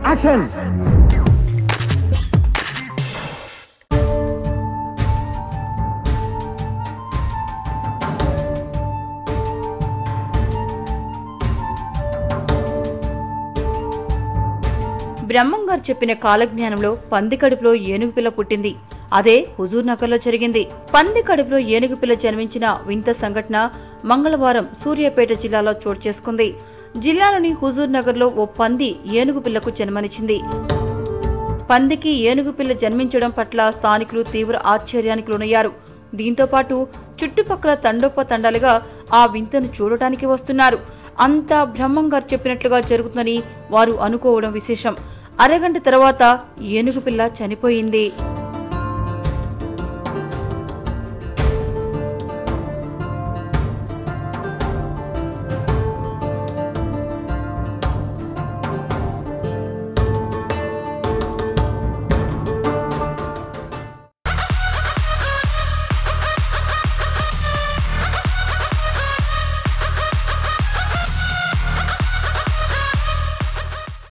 Action. బ్రహ్మంగారు చెప్పిన కాలజ్ఞానంలో పంది కడుపులో ఏనుగు పిల్ల పుట్టింది. అదే హుజూర్ నగర్లో జరిగింది. పంది కడుపులో ఏనుగు పిల్ల జన్మించిన వింత సంఘటన మంగళవారం సూర్యాపేట జిల్లాలో చోటు చేసుకుంది. జిల్లాలోని హుజూర్ నగర్లో ఓ పంది ఏనుగు పిల్లకు జన్మనిచ్చింది. పందికి ఏనుగు పిల్ల జన్మించడం పట్ల స్థానికులు తీవ్ర ఆశ్చర్యానికి లోనయ్యారు. దీంతో పాటు చుట్టుపక్కల తండోపతండాలుగా ఆ వింతను చూడటానికి వస్తున్నారు. అంతా బ్రహ్మంగారు చెప్పినట్లుగా జరుగుతుందని వారు అనుకోవడం విశేషం. అరగంట తర్వాత ఏనుగు పిల్ల చనిపోయింది.